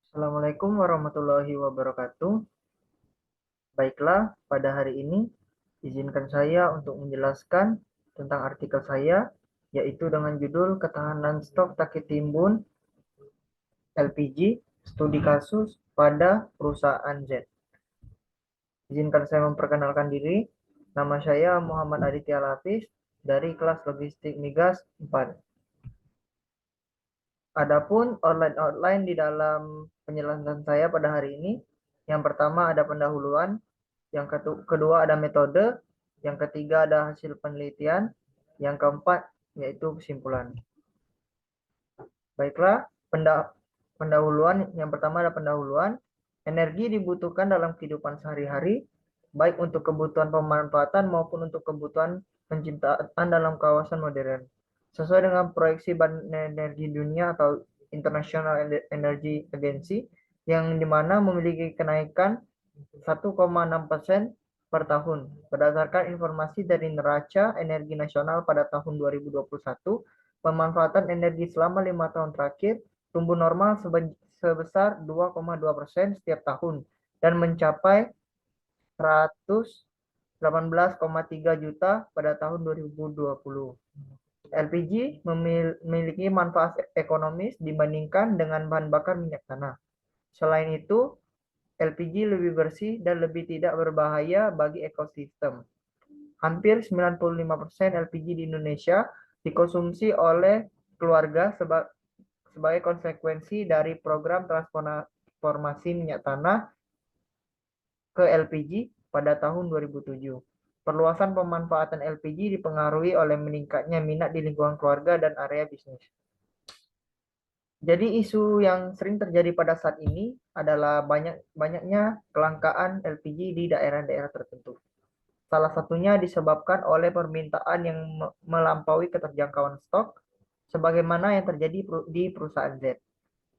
Assalamualaikum warahmatullahi wabarakatuh. Baiklah, pada hari ini izinkan saya untuk menjelaskan tentang artikel saya, yaitu dengan judul Ketahanan Stok Taki Timbun LPG, Studi Kasus pada Perusahaan Z. Izinkan saya memperkenalkan diri. Nama saya Muhammad Aditya Lapis dari kelas Logistik Migas 4. Adapun outline di dalam penjelasan saya pada hari ini, yang pertama ada pendahuluan, yang kedua ada metode, yang ketiga ada hasil penelitian, yang keempat yaitu kesimpulan. Baiklah, pendahuluan yang pertama ada pendahuluan. Energi dibutuhkan dalam kehidupan sehari-hari, baik untuk kebutuhan pemanfaatan maupun untuk kebutuhan penciptaan dalam kawasan modern. Sesuai dengan proyeksi Badan Energi Dunia atau International Energy Agency, yang dimana memiliki kenaikan 1,6% per tahun. Berdasarkan informasi dari Neraca Energi Nasional pada tahun 2021, pemanfaatan energi selama 5 tahun terakhir tumbuh normal sebesar 2,2% setiap tahun dan mencapai 118,3 juta pada tahun 2020. LPG memiliki manfaat ekonomis dibandingkan dengan bahan bakar minyak tanah. Selain itu, LPG lebih bersih dan lebih tidak berbahaya bagi ekosistem. Hampir 95% LPG di Indonesia dikonsumsi oleh keluarga sebagai konsekuensi dari program transformasi minyak tanah ke LPG pada tahun 2007. Perluasan pemanfaatan LPG dipengaruhi oleh meningkatnya minat di lingkungan keluarga dan area bisnis. Jadi isu yang sering terjadi pada saat ini adalah banyaknya kelangkaan LPG di daerah-daerah tertentu. Salah satunya disebabkan oleh permintaan yang melampaui keterjangkauan stok, sebagaimana yang terjadi di perusahaan Z.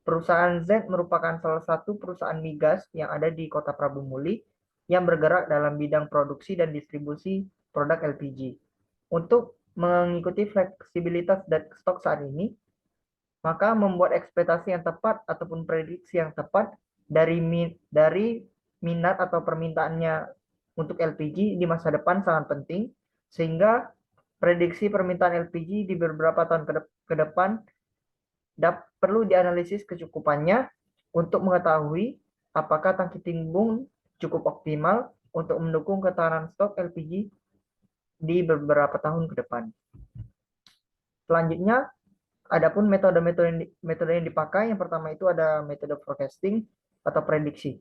Perusahaan Z merupakan salah satu perusahaan migas yang ada di Kota Prabu Muli yang bergerak dalam bidang produksi dan distribusi produk LPG. Untuk mengikuti fleksibilitas dan stok saat ini, maka membuat ekspektasi yang tepat ataupun prediksi yang tepat dari minat atau permintaannya untuk LPG di masa depan sangat penting, sehingga prediksi permintaan LPG di beberapa tahun ke depan perlu dianalisis kecukupannya untuk mengetahui apakah tangki timbun cukup optimal untuk mendukung ketahanan stok LPG di beberapa tahun ke depan. Selanjutnya, adapun metode yang dipakai, yang pertama itu ada metode forecasting atau prediksi,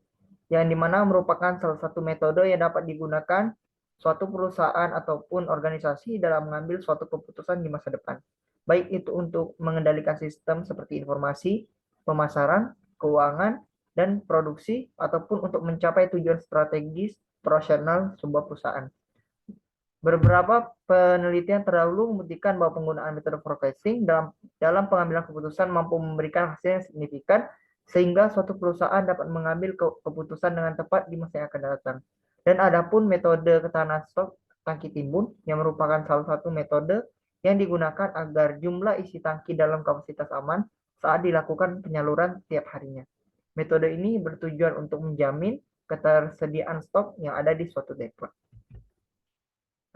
yang dimana merupakan salah satu metode yang dapat digunakan suatu perusahaan ataupun organisasi dalam mengambil suatu keputusan di masa depan. Baik itu untuk mengendalikan sistem seperti informasi, pemasaran, keuangan, dan produksi, ataupun untuk mencapai tujuan strategis operasional sebuah perusahaan. Beberapa penelitian terdahulu membuktikan bahwa penggunaan metode forecasting dalam pengambilan keputusan mampu memberikan hasil yang signifikan sehingga suatu perusahaan dapat mengambil keputusan dengan tepat di masa yang akan datang. Dan adapun metode ketahanan stok tangki timbun yang merupakan salah satu metode yang digunakan agar jumlah isi tangki dalam kapasitas aman saat dilakukan penyaluran tiap harinya. Metode ini bertujuan untuk menjamin ketersediaan stok yang ada di suatu depot.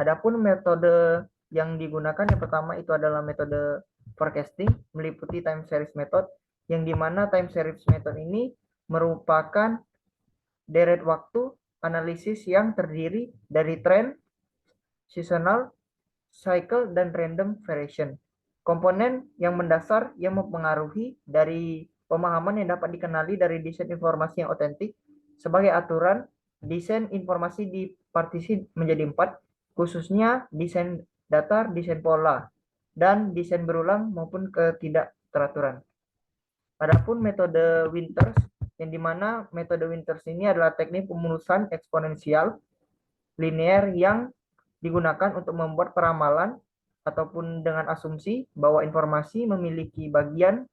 Adapun metode yang digunakan yang pertama itu adalah metode forecasting, meliputi time series method, yang dimana time series method ini merupakan deret waktu analisis yang terdiri dari trend, seasonal, cycle, dan random variation. Komponen yang mendasar yang mempengaruhi dari pemahaman yang dapat dikenali dari desain informasi yang otentik sebagai aturan desain informasi dipartisi menjadi 4, khususnya desain datar, desain pola, dan desain berulang maupun ketidakteraturan. Adapun metode Winters, yang dimana metode Winters ini adalah teknik pemulusan eksponensial linear yang digunakan untuk membuat peramalan ataupun dengan asumsi bahwa informasi memiliki bagian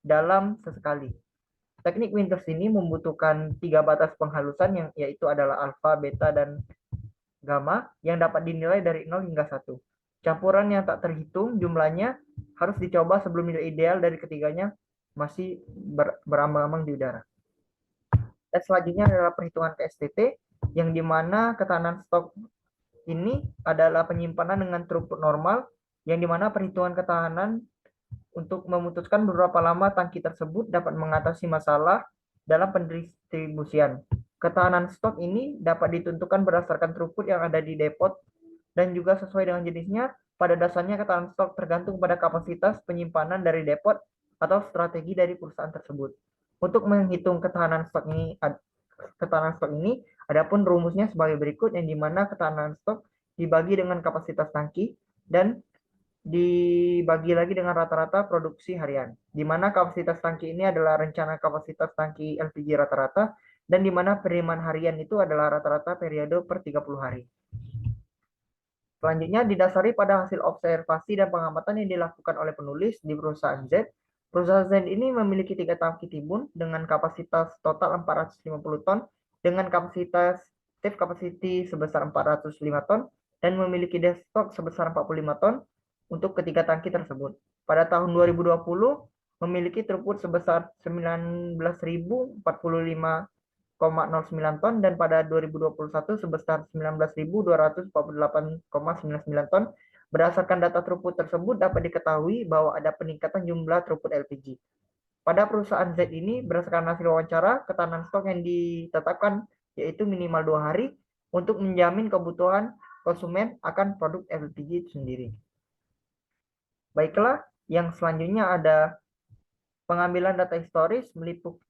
dalam sesekali. Teknik Winters ini membutuhkan 3 batas penghalusan yang yaitu adalah alfa, beta, dan gamma yang dapat dinilai dari 0 hingga 1. Campuran yang tak terhitung jumlahnya harus dicoba sebelum nilai ideal dari ketiganya masih berambang-ambang di udara. Dan selanjutnya adalah perhitungan KSTT, yang dimana ketahanan stok ini adalah penyimpanan dengan throughput normal, yang dimana perhitungan ketahanan untuk memutuskan beberapa lama tangki tersebut dapat mengatasi masalah dalam pendistribusian. Ketahanan stok ini dapat ditentukan berdasarkan throughput yang ada di depot dan juga sesuai dengan jenisnya. Pada dasarnya ketahanan stok tergantung pada kapasitas penyimpanan dari depot atau strategi dari perusahaan tersebut. Untuk menghitung ketahanan stok ini, adapun rumusnya sebagai berikut, yang dimana ketahanan stok dibagi dengan kapasitas tangki dan dibagi lagi dengan rata-rata produksi harian, di mana kapasitas tangki ini adalah rencana kapasitas tangki LPG rata-rata, dan di mana penerimaan harian itu adalah rata-rata periode per 30 hari. Selanjutnya didasari pada hasil observasi dan pengamatan yang dilakukan oleh penulis di perusahaan Z. Perusahaan Z ini memiliki 3 tangki timbun dengan kapasitas total 450 ton, dengan kapasitas safe capacity sebesar 405 ton, dan memiliki desk stock sebesar 45 ton untuk ketiga tangki tersebut. Pada tahun 2020 memiliki throughput sebesar 19.045,09 ton, dan pada 2021 sebesar 19.248,99 ton. Berdasarkan data throughput tersebut dapat diketahui bahwa ada peningkatan jumlah throughput LPG. Pada perusahaan Z ini, berdasarkan hasil wawancara, ketahanan stok yang ditetapkan yaitu minimal 2 hari untuk menjamin kebutuhan konsumen akan produk LPG itu sendiri. Baiklah, yang selanjutnya ada pengambilan data historis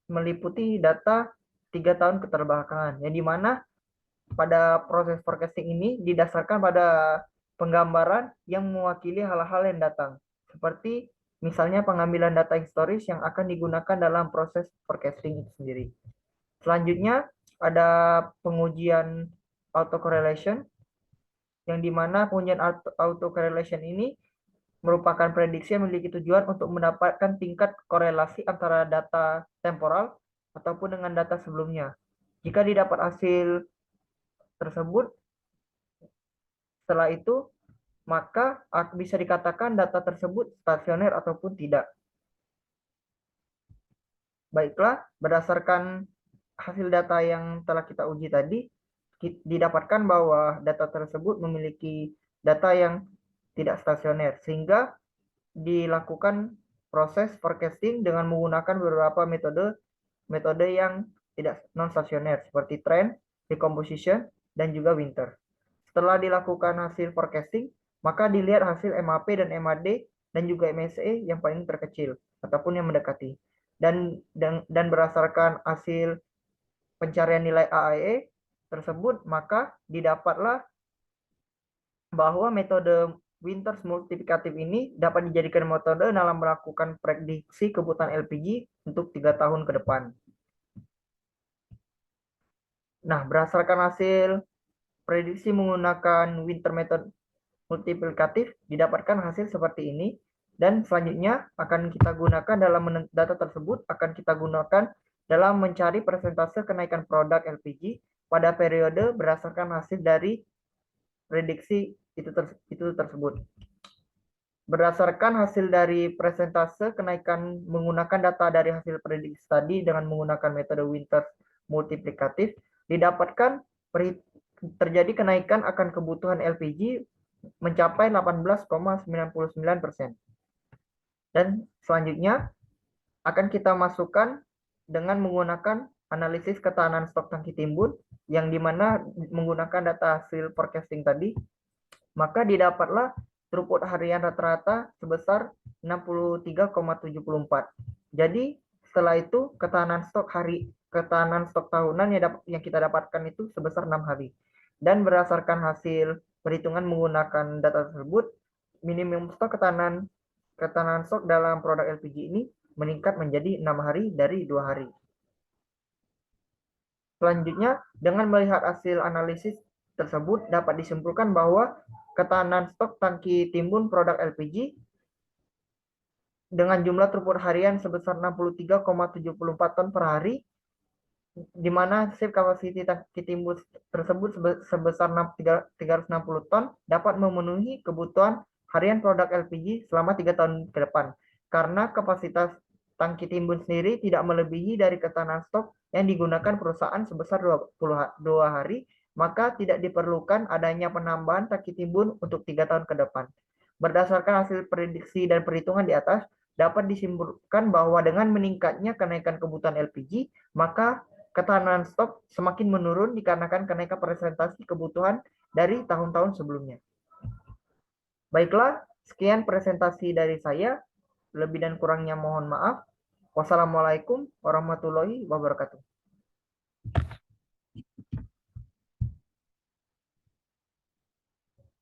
meliputi data 3 tahun keterbelakangan, yang dimana pada proses forecasting ini didasarkan pada penggambaran yang mewakili hal-hal yang datang, seperti misalnya pengambilan data historis yang akan digunakan dalam proses forecasting itu sendiri. Selanjutnya ada pengujian autocorrelation, yang dimana pengujian autocorrelation ini merupakan prediksi yang memiliki tujuan untuk mendapatkan tingkat korelasi antara data temporal ataupun dengan data sebelumnya. Jika didapat hasil tersebut, setelah itu maka bisa dikatakan data tersebut stasioner ataupun tidak. Baiklah, berdasarkan hasil data yang telah kita uji tadi, didapatkan bahwa data tersebut memiliki data yang tidak stasioner, sehingga dilakukan proses forecasting dengan menggunakan beberapa metode yang tidak non stasioner seperti trend, decomposition, dan juga winter. Setelah dilakukan hasil forecasting, maka dilihat hasil MAP dan MAD dan juga MSE yang paling terkecil ataupun yang mendekati. Dan berdasarkan hasil pencarian nilai AAE tersebut, maka didapatlah bahwa metode Winters multiplikatif ini dapat dijadikan metode dalam melakukan prediksi kebutuhan LPG untuk 3 tahun ke depan. Nah, berdasarkan hasil prediksi menggunakan Winter method multiplikatif, didapatkan hasil seperti ini, dan selanjutnya akan kita gunakan dalam data tersebut, akan kita gunakan dalam mencari persentase kenaikan produk LPG pada periode berdasarkan hasil dari prediksi itu tersebut. Berdasarkan hasil dari persentase kenaikan menggunakan data dari hasil prediksi tadi dengan menggunakan metode Winters multiplikatif, didapatkan terjadi kenaikan akan kebutuhan LPG mencapai 18,99%. Dan selanjutnya akan kita masukkan dengan menggunakan analisis ketahanan stok tangki timbun, yang dimana menggunakan data hasil forecasting tadi, maka didapatlah throughput harian rata-rata sebesar 63,74. Jadi setelah itu ketahanan stok tahunan yang kita dapatkan itu sebesar 6 hari. Dan berdasarkan hasil perhitungan menggunakan data tersebut, minimum stok ketahanan stok dalam produk LPG ini meningkat menjadi 6 hari dari 2 hari. Selanjutnya, dengan melihat hasil analisis tersebut dapat disimpulkan bahwa ketahanan stok tangki timbun produk LPG dengan jumlah throughput harian sebesar 63,74 ton per hari, di mana safe capacity tangki timbun tersebut sebesar 360 ton dapat memenuhi kebutuhan harian produk LPG selama 3 tahun ke depan, karena kapasitas tangki timbun sendiri tidak melebihi dari ketahanan stok yang digunakan perusahaan sebesar 22 hari, maka tidak diperlukan adanya penambahan tangki timbun untuk 3 tahun ke depan. Berdasarkan hasil prediksi dan perhitungan di atas, dapat disimpulkan bahwa dengan meningkatnya kenaikan kebutuhan LPG, maka ketahanan stok semakin menurun dikarenakan kenaikan presentasi kebutuhan dari tahun-tahun sebelumnya. Baiklah, sekian presentasi dari saya. Lebih dan kurangnya mohon maaf. Wassalamualaikum warahmatullahi wabarakatuh.